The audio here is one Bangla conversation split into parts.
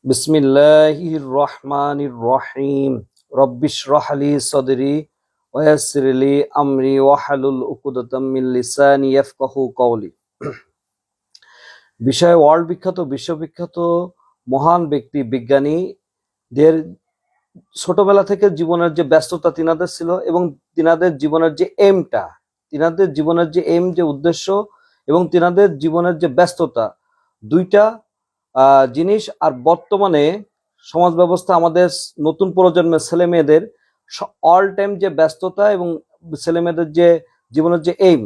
বিসমিল্লাহির রহমানির রহিম। রব্বিশরাহ লি সাদরি ওয়া ইয়াসসির লি আমরি ওয়াহলুল উকদাতাম মিন লিসানি ইয়াফকাহু কওলি। বিষয় ওয়ার্ল্ড বিখ্যাত বিশ্ববিখ্যাত মহান ব্যক্তি বিজ্ঞানীদের ছোটবেলা থেকে জীবনের যে ব্যস্ততা তিনাদের ছিল এবং তিনাদের জীবনের যে এমটা, তিনাদের জীবনের যে এম, যে উদ্দেশ্য এবং তিনাদের জীবনের যে ব্যস্ততা, দুইটা জিনিস। আর বর্তমানে সমাজ ব্যবস্থা আমাদের নতুন প্রজন্মের ছেলে মেয়েদের অল টাইম যে ব্যস্ততা এবং ছেলে মেয়েদের যে জীবনের যে এইম,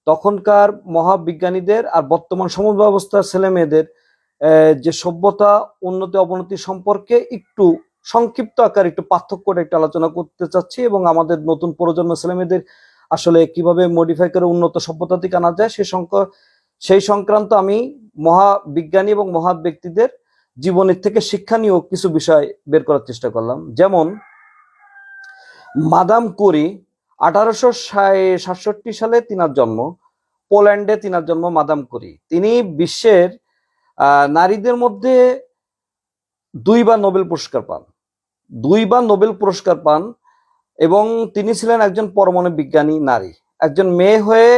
তখনকার মহাবিজ্ঞানীদের আর বর্তমান সমাজ ব্যবস্থার ছেলে মেয়েদের যে সভ্যতা উন্নতি অবনতি সম্পর্কে একটু সংক্ষিপ্ত আকার একটু পার্থক্যটা একটু আলোচনা করতে চাচ্ছি, এবং আমাদের নতুন প্রজন্মের ছেলে মেয়েদের আসলে কিভাবে মডিফাই করে উন্নত সভ্যতা দিকে আনা যায় সেই সংক্রান্ত আমি মহাবিজ্ঞানী এবং মহা ব্যক্তিদের জীবনের থেকে শিক্ষণীয় কিছু বিষয় বের করার চেষ্টা করলাম। যেমন মাদাম কুরি, 1867 সালে তিনার জন্ম, পোল্যান্ডে তিনার জন্ম মাদাম কুরি। তিনি বিশ্বের নারীদের মধ্যে দুইবার নোবেল পুরস্কার পান এবং তিনি ছিলেন একজন পরমাণু বিজ্ঞানী নারী, একজন মেয়ে হয়ে।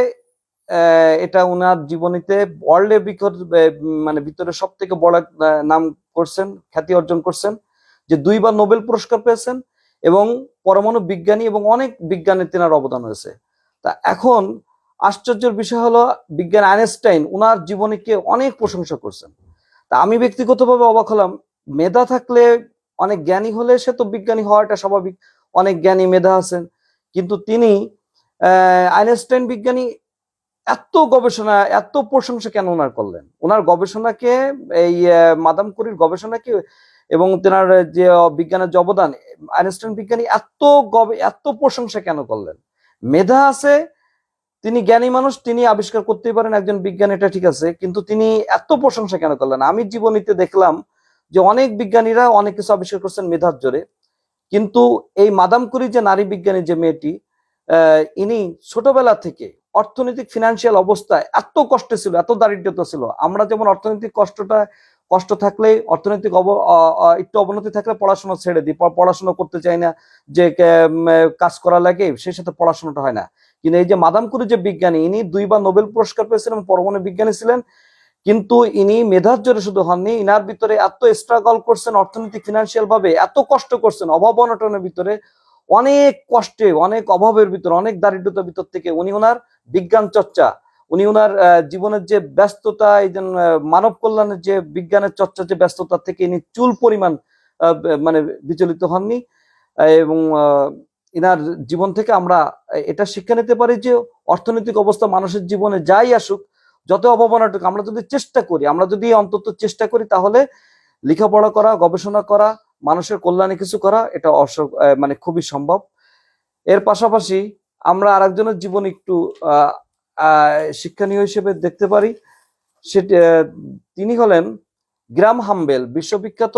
এটা ওনার জীবনীতে ওয়ার্ল্ডের ভিতরে সব থেকে বড় নাম করছেন, খ্যাতি অর্জন করছেন, যে দুইবার নোবেল পুরস্কার পেয়েছেন এবং পরমাণু বিজ্ঞানী এবং অনেক বিজ্ঞানে তেনার অবদান হয়েছে। তা এখন আশ্চর্যের বিষয় হলো বিজ্ঞানী আইনস্টাইন ওনার জীবনীকে অনেক প্রশংসা করছেন। তা আমি ব্যক্তিগতভাবে অবাক হলাম, মেধা থাকলে, অনেক জ্ঞানী হলে সে তো বিজ্ঞানী হওয়াটা স্বাভাবিক, অনেক জ্ঞানী মেধা আছেন, কিন্তু তিনি আইনস্টাইন বিজ্ঞানী এত গবেষণা এত প্রশংসা কেন ওনার করলেন? ওনার গবেষণাকে, এই মাদাম কুরির গবেষণাকে এবং তেনার যে বিজ্ঞানের যে অবদান, আইনস্টাইন বিজ্ঞানী এত প্রশংসা কেন করলেন? মেধা আছে, তিনি জ্ঞানী মানুষ, তিনি আবিষ্কার করতেই পারেন, একজন বিজ্ঞানী, এটা ঠিক আছে, কিন্তু তিনি এত প্রশংসা কেন করলেন? আমি জীবনীতে দেখলাম যে অনেক বিজ্ঞানীরা অনেক কিছু আবিষ্কার করছেন মেধার জোরে, কিন্তু এই মাদাম কুরি যে নারী বিজ্ঞানী, যে মেয়েটি, ইনি ছোটবেলা থেকে অর্থনৈতিক ফিনান্সিয়াল অবস্থায় এত কষ্টে ছিল, এত দারিদ্রতা ছিল। আমরা যেমন অর্থনৈতিক কষ্ট থাকলে, অর্থনৈতিক একটু অবনতি থাকলে পড়াশোনা ছেড়ে দিই, পড়াশোনা করতে চাই না, যে কাজ করা লাগে, সেই সাথে পড়াশোনাটা হয় না। কিন্তু এই যে মাদাম কুরি যে বিজ্ঞানী, ইনি দুইবার নোবেল পুরস্কার পেয়েছিলেন, পরমাণু বিজ্ঞানী ছিলেন, কিন্তু ইনি মেধার জোরে শুধু হননি, ইনার ভিতরে এত স্ট্রাগল করছেন, অর্থনৈতিক ফিনান্সিয়াল ভাবে এত কষ্ট করছেন, অভাব অনটনের ভিতরে, অনেক কষ্টে, অনেক অভাবের ভিতরে, অনেক দারিদ্রতার ভিতর থেকে উনি ওনার বিজ্ঞান চর্চা, উনি ওনার জীবনের যে ব্যস্ততা, এই যে মানব কল্যাণের যে বিজ্ঞানের চর্চা, যে ব্যস্ততা থেকে ইনি চুল পরিমাণ বিচলিত হননি। এবং ইনার জীবন থেকে আমরা এটা শিক্ষা নিতে পারি যে অর্থনৈতিক অবস্থা মানুষের জীবনে যাই আসুক, যত অভাবনাটুকু, আমরা যদি চেষ্টা করি, আমরা যদি অন্তত চেষ্টা করি, তাহলে লেখাপড়া করা, গবেষণা করা, মানুষের কল্যাণে কিছু করা, এটা খুবই সম্ভব। এর পাশাপাশি আমরা আরেকজনের জীবন একটু শিক্ষণীয় হিসেবে দেখতে পারি। সেটা তিনি হলেন গ্রাম হাম্বেল, বিশ্ববিখ্যাত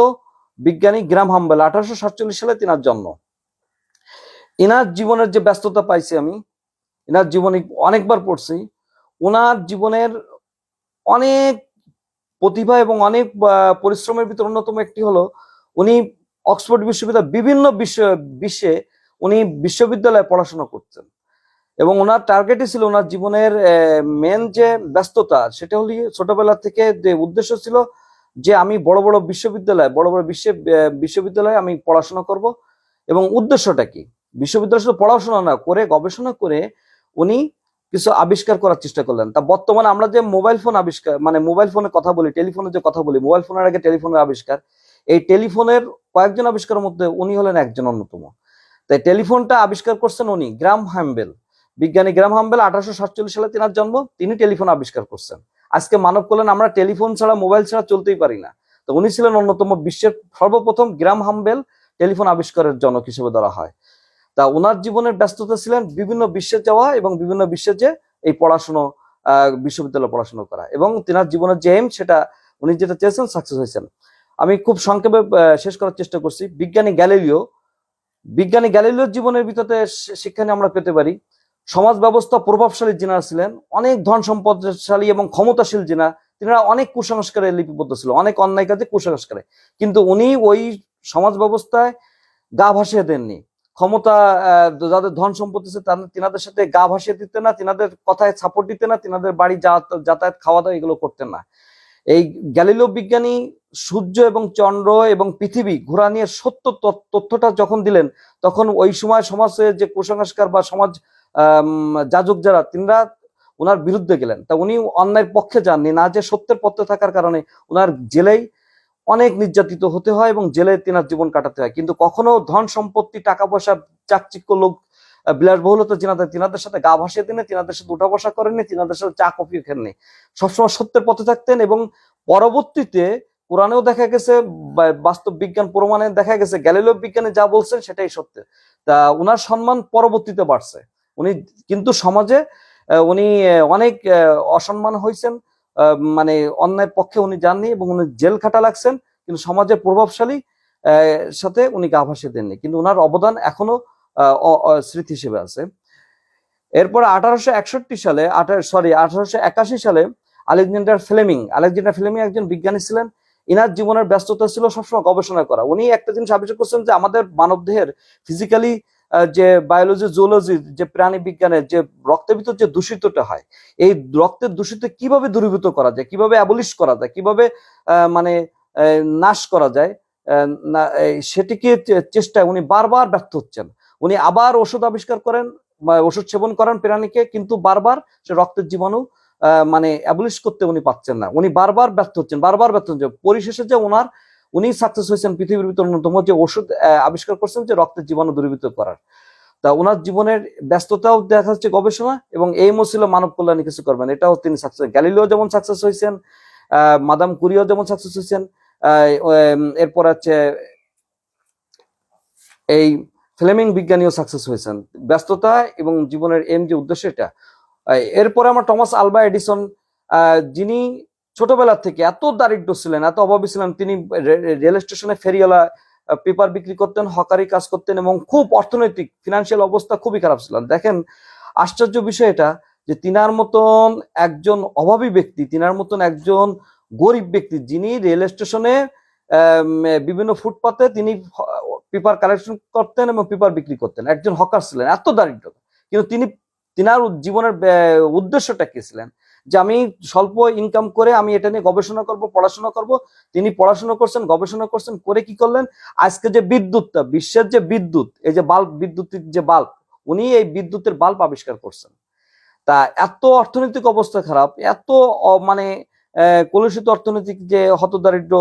বিজ্ঞানী গ্রাম হাম্বেল। 1847 সালে তিনার জন্ম। ইনার জীবনের যে ব্যস্ততা পাইছি আমি, ইনার জীবনী অনেকবার পড়ছি। ওনার জীবনের অনেক প্রতিভা এবং অনেক পরিশ্রমের ভিতর অন্যতম একটি হলো, উনি অক্সফোর্ড বিশ্ববিদ্যালয়, বিভিন্ন বিশ্বে উনি বিশ্ববিদ্যালয়ে পড়াশোনা করতেন, এবং ওনার টার্গেটই ছিল, ওনার জীবনের মেন যে ব্যস্ততা, সেটা হলো ছোটবেলা থেকে যে উদ্দেশ্য ছিল যে আমি বড় বড় বিশ্ববিদ্যালয়ে আমি পড়াশোনা করব। এবং উদ্দেশ্যটা কি? বিশ্ববিদ্যালয় শুধু পড়াশোনা না করে, গবেষণা করে উনি কিছু আবিষ্কার করার চেষ্টা করলেন। তা বর্তমানে আমরা যে মোবাইল ফোন আবিষ্কার, মোবাইল ফোনে কথা বলি, টেলিফোনে যে কথা বলি, মোবাইল ফোনের আগে টেলিফোনের আবিষ্কার, এই টেলিফোনের কয়েকজন আবিষ্কারের মধ্যে উনি হলেন একজন অন্যতম। তাই টেলিফোনটা আবিষ্কার করছেন উনি, গ্রাম হাম্বেল, বিজ্ঞানী গ্রাম হাম্বেল। 1847 সালে তিনার জন্ম, তিনি টেলিফোন আবিষ্কার করছেন। আজকে মানব কল্যাণ, আমরা টেলিফোন ছাড়া, মোবাইল ছাড়া চলতেই পারি না। তো উনি ছিলেন অন্যতম, বিশ্বের সর্বপ্রথম গ্রাম হাম্বেল টেলিফোন আবিষ্কারের জনক হিসেবে ধরা হয়। তা ওনার জীবনের ব্যস্ততা ছিলেন বিভিন্ন বিশ্বে যাওয়া এবং বিভিন্ন বিশ্বে যে এই পড়াশুনো, বিশ্ববিদ্যালয়ে পড়াশোনা করা, এবং তিনার জীবনের যে এম, সেটা উনি যেটা চেয়েছেন সাকসেস হয়েছেন। আমি খুব সংক্ষেপে শেষ করার চেষ্টা করছি। বিজ্ঞানী গ্যালিলিওর জীবনের ভিতরে শিক্ষা নিয়ে আমরা পেতে পারি, সমাজ ব্যবস্থা প্রভাবশালী যিনারা ছিলেন, অনেক ধন সম্পদশালী এবং ক্ষমতাশীল যিনা, তিনারা অনেক কুসংস্কারে লিপিবদ্ধ ছিল, অনেক অন্যায় কাজে কুসংস্কারে, কিন্তু উনি ওই সমাজ ব্যবস্থায় গা ভাসিয়ে দেননি। ক্ষমতা যাদের ধন সম্পত্তি আছে তিনাদের সাথে গা ভাসিয়ে দিতেন না, তিনাদের কথায় সাপোর্ট দিতেন না, তিনাদের বাড়ি যাতায়াত খাওয়া দাওয়া এগুলো করতেন না। এই গ্যালিলিও বিজ্ঞানী সূর্য এবং চন্দ্র এবং পৃথিবী ঘোরা নিয়ে সত্য তথ্যটা যখন দিলেন, তখন ওই সময় সমাজে যে কুসংস্কার বা সমাজ যাজক যারা তিনরা ওনার বিরুদ্ধে গেলেন। তা উনি অন্যায়ের পক্ষে যাননি, না যে সত্যের পথে থাকার কারণে ওনার জেলেই অনেক নির্যাতিত হতে হয় এবং জেলে তিনার জীবন কাটাতে হয়। কিন্তু কখনো ধন সম্পত্তি টাকা পয়সা চাকচিক্য লোক বিলাসবহুলতা তিনাদের সাথে গা ভাসিয়ে দিনে, তিনাদের সাথে উঠা বসা করেননি, তিনাদের সাথে চা কফি খেননি, সবসময় সত্যের পথে থাকতেন। এবং পরবর্তীতে কোরআনেও দেখা গেছে, বাস্তব বিজ্ঞান প্রমাণে দেখা গেছে গ্যালিলিও বিজ্ঞানে যা বলছেন সেটাই সত্য। তা উনার সম্মান পরবর্তীতে বাড়ছে। উনি কিন্তু সমাজে উনি অনেক অসম্মান হয়েছেন, মানে অন্যায়ের পক্ষে উনি যাননি এবং উনি জেল খাটা লাগছেন, কিন্তু সমাজের প্রভাবশালী সাথে উনি গা ভাসিয়ে দেননি, কিন্তু ওনার অবদান এখনো স্মৃতি হিসেবে আছে। এরপর 1861 সালে 1881 সালে আলেকজান্ডার ফ্লেমিং একজন বিজ্ঞানী ছিলেন। ইনার জীবনের ব্যস্ততা ছিল সবসময় গবেষণা করা। উনি একটা জিনিস আবিষ্কার করছেন যে আমাদের মানবদেহের ফিজিক্যালি যে বায়োলজি জুওলজি যে প্রাণী বিজ্ঞানের যে রক্তের ভিতর যে দূষিতটা হয়, এই রক্তের দূষিত কিভাবে দূরীভূত করা যায়, কিভাবে অ্যাবলিশ করা যায়, কিভাবে মানে নাশ করা যায়, সেটিকে চেষ্টায় উনি বারবার ব্যর্থ হচ্ছেন। উনি আবার ওষুধ আবিষ্কার করেন, ওষুধ সেবন করেন প্রাণীকে, কিন্তু বারবার সে রক্তের জীবাণু মানে অ্যাবলিশ করতে উনি পাচ্ছেন না, উনি বারবার ব্যর্থ হচ্ছেন। পরিশেষে যে উনি সাকসেস হয়েছেন পৃথিবীর ভিতর অন্যতম যে ওষুধ আবিষ্কার করছেন যে রক্তের জীবাণু দূরীভূত করার। তা ওনার জীবনের ব্যস্ততাও দেখা যাচ্ছে গবেষণা, এবং এইমও ছিল মানব কল্যাণে কিছু করবেন, এটাও তিনি সাকসেস। গ্যালিলিও যেমন সাকসেস হয়েছেন, মাদাম কুরিও যেমন সাকসেস হয়েছেন, এরপর আছে এই ফ্লেমিং বিজ্ঞানীও সাকসেস হয়েছেন। ব্যস্ততা এবং জীবনের এম যে উদ্দেশ্য এটা। এরপরে আমরা টমাস আলভা এডিসন, যিনি ছোটবেলা থেকে এত দারিদ্র ছিলেন, এত অভাবী ছিলেন, তিনি রেল স্টেশনে ফেরিওয়ালা পেপার বিক্রি করতেন, হকারি কাজ করতেন, এবং খুব অর্থনৈতিক ফিনান্সিয়াল অবস্থা খুবই খারাপ ছিলেন। দেখেন আশ্চর্য বিষয় এটা যে তিনার মতন একজন অভাবী ব্যক্তি, তিনার মতন একজন গরিব ব্যক্তি, যিনি রেল স্টেশনে বিভিন্ন ফুটপাতে তিনি পেপার কালেকশন করতেন এবং পেপার বিক্রি করতেন, একজন হকার ছিলেন, এত দারিদ্র, কিন্তু তিনার জীবনের উদ্দেশ্যটা কি ছিলেন যে আমি স্বল্প ইনকাম করে আমি এটা নিয়ে গবেষণা করব, পড়াশোনা করব। তিনি পড়াশোনা করছেন, গবেষণা করছেন, করে কি করলেন, আজকে যে বিদ্যুৎটা, বিশ্বের যে বিদ্যুৎ, এই যে বাল্ব, বিদ্যুতের যে বাল্ব, উনি এই বিদ্যুতের বাল্ব আবিষ্কার করছেন। তা এত অর্থনৈতিক অবস্থা খারাপ, এত মানে কলুষিত অর্থনৈতিক যে হতদারিদ্র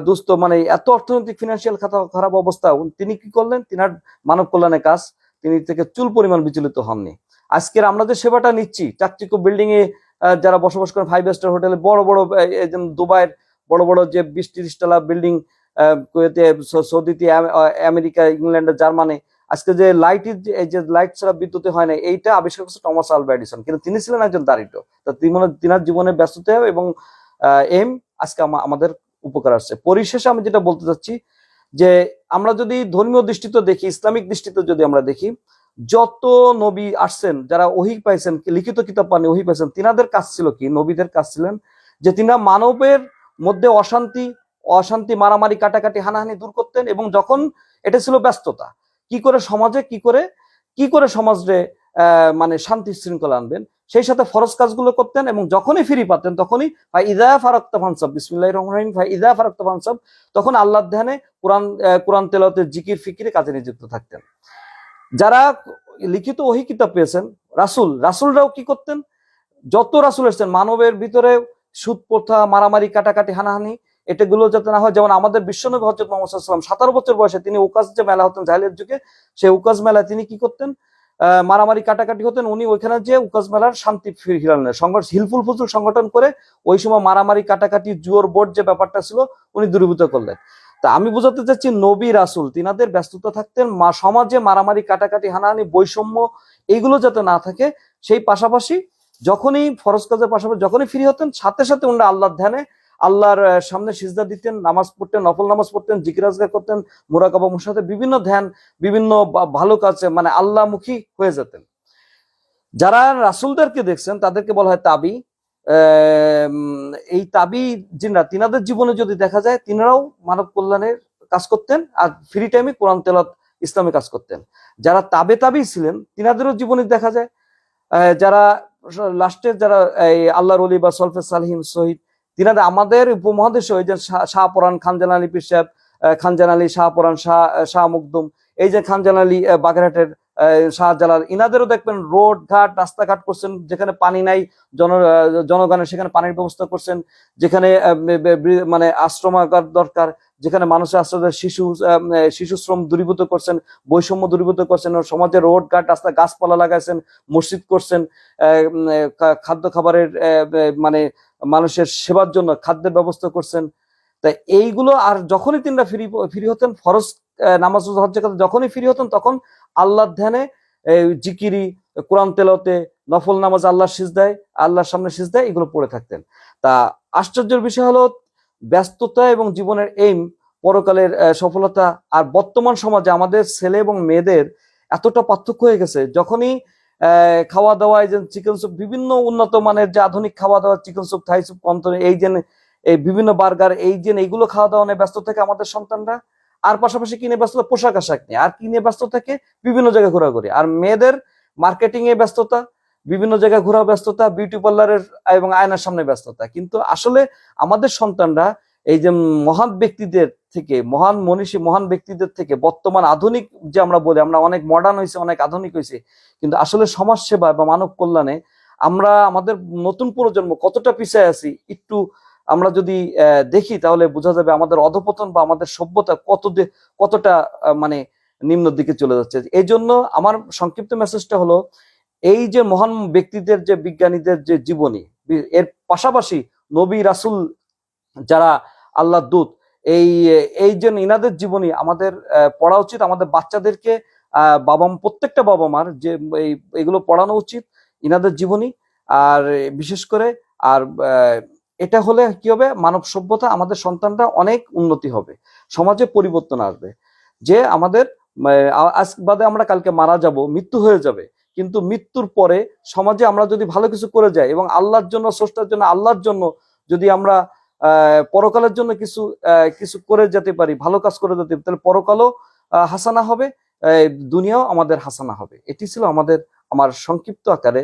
দুস্থ, মানে এত অর্থনৈতিক ফিনান্সিয়াল খারাপ অবস্থা, তিনি কি করলেন, তিনার মানব কল্যাণের কাজ, তিনি থেকে চুল পরিমাণ বিচলিত হননি। আজকের আমরা যে সেবাটা নিচ্ছি, চাকচিক্য বিল্ডিং এ যারা বসবাস করেন, 5 স্টার হোটেলে, বড় বড় দুবাইয়ের বড় বড় যে 20-30 তলা বিল্ডিং, কুয়েতে, সৌদিতে, আমেরিকা, ইংল্যান্ডে, জার্মানি, আজকে যে লাইট ছাড়া বিদ্যুতে হয় না, এইটা আবিষ্কার করছে টমাস আলভা এডিসন, কিন্তু তিনি ছিলেন একজন দারিদ্র। তা তিনার জীবনের ব্যস্ততা এবং এম আজকে আমাদের উপকার আসছে। পরিশেষে আমি যেটা বলতে চাচ্ছি যে আমরা যদি ধর্মীয় দৃষ্টিতে দেখি, ইসলামিক দৃষ্টিতে যদি আমরা দেখি, যত নবী আসছেন, যারা ওহী পাইছেন, লিখিত কিতাব পাননি, ওহী পাইছেন, তিনাদের কাজ ছিল কি, নবীদের কাজ ছিলেন যে তিনারা মানবের মধ্যে অশান্তি, মারামারি, কাটাকাটি, হানাহানি দূর করতেন, এবং যখন এটা ছিল ব্যস্ততা, কি করে সমাজে কি করে সমাজে মানে শান্তি শৃঙ্খলা আনবেন, সেই সাথে ফরজ কাজগুলো করতেন, এবং যখনই ফ্রি পাতেন তখনই ইদা ফারাক্তা ফানসাব, বিসমিল্লাহির রহমানির রহিম, ইদা ফারাক্তা ফানসাব, তখন আল্লাহর ধ্যানে, কোরআন তেলাওয়াতে, জিকির ফিকিরে কাজে নিযুক্ত থাকতেন। যারা লিখিত ওহী কিতাব পেয়েছেন, রাসূলরাও কি করতেন, যত রাসূল এসেছেন মানবের ভিতরে সুদ প্রথা, মারামারি, কাটাকাটি, হানাহানি, এটাগুলো যাতে না হয়। যেমন আমাদের বিশ্বনবী হযরত মুহাম্মদ সাল্লাল্লাহু আলাইহি ওয়াসাল্লাম 17 বছর বয়সে তিনি উকাজ যে মেলা হতেন জাহেলিয়াত যুগে, সেই উকাজ মেলায় তিনি কি করতেন, মারামারি কাটাকাটি হতেন, উনি ওইখানে যে উকাজ মেলার শান্তি ফিরালেন, হিলফুল ফুজুল সংগঠন করে ওই সময় মারামারি কাটাকাটি জুয়োর বোর্ড যে ব্যাপারটা ছিল উনি দূরীভূত করলেন। তা আমি বোঝাতে চাচ্ছি নবী রাসূল তিনাদের ব্যস্ততা থাকতেন সমাজে মারামারি কাটাকাটি হানাহানি বৈষম্য এইগুলো যাতে না থাকে, সেই পাশাপাশি যখনই ফরজ কাজের পাশাপাশি যখনই ফ্রি হতেন সাথে সাথে ওনারা আল্লাহর ধ্যানে, আল্লাহর সামনে সিজদা দিতেন, নামাজ পড়তেন, নফল নামাজ পড়তেন, জিকির আজকার করতেন, মুরাকাবা মুশাহাদা, বিভিন্ন ধ্যান, বিভিন্ন ভালো কাজে মানে আল্লাহমুখী হয়ে যেতেন। যারা রাসূলদেরকে দেখছেন তাদেরকে বলা হয় তাবি, এই তাবি জিনরা তিনাদের জীবনে যদি দেখা যায় তিনারাও মানব কল্যাণের কাজ করতেন আর ফ্রি টাইমে কোরআন তেলাওয়াত ইসলামে কাজ করতেন। যারা তাবি ছিলেন তিনাদেরও জীবনে দেখা যায় যারা লাস্টের যারা এই আল্লাহর ওলি বা সলফে সালহিন শহীদ তিনাদের আমাদের উপমহাদেশে ওই যে শাহপরান খানজান আলী পীর সাহেব, খানজান আলী শাহপরান শাহ মুকদুম, এই যে খানজান আলী বাগেরহাটের শাহজালাল, ইনাদেরও দেখবেন রোড ঘাট রাস্তাঘাট করছেন, যেখানে পানি নাই জনগণের সেখানে পানির ব্যবস্থা করছেন, যেখানে মানে আশ্রমাগার দরকার, যেখানে মানুষের আশ্রয় শিশু শ্রম দূরীভূত করছেন, বৈষম্য দূরীভূত করছেন, সমাজে রোড ঘাট রাস্তা গাছপালা লাগাইছেন, মসজিদ করছেন, খাদ্য খাবারের মানে মানুষের সেবার জন্য খাদ্যের ব্যবস্থা করছেন। তাই এইগুলো আর যখনই তিনটা ফ্রি হতেন ফরজ নামাজ হজ যাকাত যখনই ফ্রি হতেন তখন আল্লাহর ধ্যানে জিকিরি কোরআন তেলাওয়াতে নফল নামাজ আল্লাহর সামনে সিজদায় এগুলো পড়ে থাকতেন। তা আশ্চর্যের বিষয় হলো ব্যস্ততা এবং জীবনের এইম পরকালের সফলতা আর বর্তমান সমাজে আমাদের ছেলে এবং মেয়েদের এতটা পার্থক্য হয়ে গেছে। যখনই খাওয়া দাওয়ায় যে চিকেন স্যুপ বিভিন্ন উন্নত মানের যে আধুনিক খাওয়া দাওয়া চিকেন স্যুপ থাই স্যুপ কন্তরে এই যে এই বিভিন্ন বার্গার এই যে এইগুলো খাওয়া দাওয়া নিয়ে ব্যস্ত থাকে আমাদের সন্তানরা, আর পাশাপাশি কিনে ব্যস্ত পোশাক আশাক নিয়ে, আর কিনে ব্যস্ত থাকে বিভিন্ন জায়গায় ঘোরাঘুরি, আর মেয়েদের মার্কেটিং এ ব্যস্ততা, বিভিন্ন জায়গায় ঘোরা ব্যস্ততা, বিউটি পার্লারের এবং আয়নার সামনে ব্যস্ততা। কিন্তু আসলে আমাদের সন্তানরা এই যে মহান ব্যক্তিদের থেকে মহান মনীষী মহান ব্যক্তিদের থেকে বর্তমান আধুনিক যে আমরা বলি আমরা অনেক মডার্ন হয়েছে অনেক আধুনিক হয়েছে, কিন্তু আসলে সমাজ সেবা বা মানব কল্যাণে আমরা আমাদের নতুন প্রজন্ম কতটা পিছিয়ে আছি একটু আমরা যদি দেখি তাহলে বোঝা যাবে আমাদের অধপতন বা আমাদের সভ্যতা কতটা মানে নিম্ন দিকে চলে যাচ্ছে। এই জন্য আমার সংক্ষিপ্ত মেসেজটা হলো এই যে মহান ব্যক্তিদের যে বিজ্ঞানীদের যে জীবনী এর পাশাপাশি নবী রাসূল যারা আল্লাহর দূত এই এই যে ইনাদের জীবনী আমাদের পড়া উচিত, আমাদের বাচ্চাদেরকে প্রত্যেকটা বাবা মার যে এগুলো পড়ানো উচিত ইনাদের জীবনী। আর বিশেষ করে আর এটা হলে কি হবে মানব সভ্যতা আমাদের সন্তানরা অনেক উন্নতি হবে, সমাজে পরিবর্তন আসবে। যে আমাদের আজ বাদে আমরা কালকে মারা যাব, মৃত্যু হয়ে যাবে, কিন্তু মৃত্যুর পরে সমাজে আমরা যদি ভালো কিছু করে যাই এবং আল্লাহর জন্য স্রষ্টার জন্য আল্লাহর জন্য যদি আমরা পরকালের জন্য কিছু করে যেতে পারি, ভালো কাজ করে যেতে পারি, তাহলে পরকালও হাসানা হবে, দুনিয়াও আমাদের হাসানা হবে। এটি ছিল আমার সংক্ষিপ্ত আকারে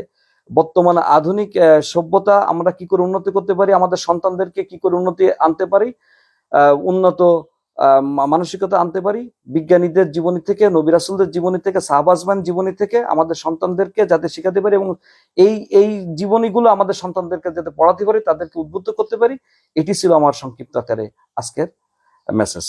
বর্তমান আধুনিক সভ্যতা আমরা কি করে উন্নতি করতে পারি, আমাদের সন্তানদেরকে কি করে উন্নতি আনতে পারি, উন্নত মানসিকতা আনতে পারি, বিজ্ঞানীদের জীবনী থেকে নবী রাসূলদের জীবনী থেকে সাহাবা আজমান জীবনী থেকে আমাদের সন্তানদেরকে যাতে শেখাতে পারি এবং এই জীবনীগুলো আমাদের সন্তানদেরকে যাতে পড়াতে পারি, তাদেরকে উদ্বুদ্ধ করতে পারি। এটি ছিল আমার সংক্ষিপ্ত আকারে আজকের মেসেজ।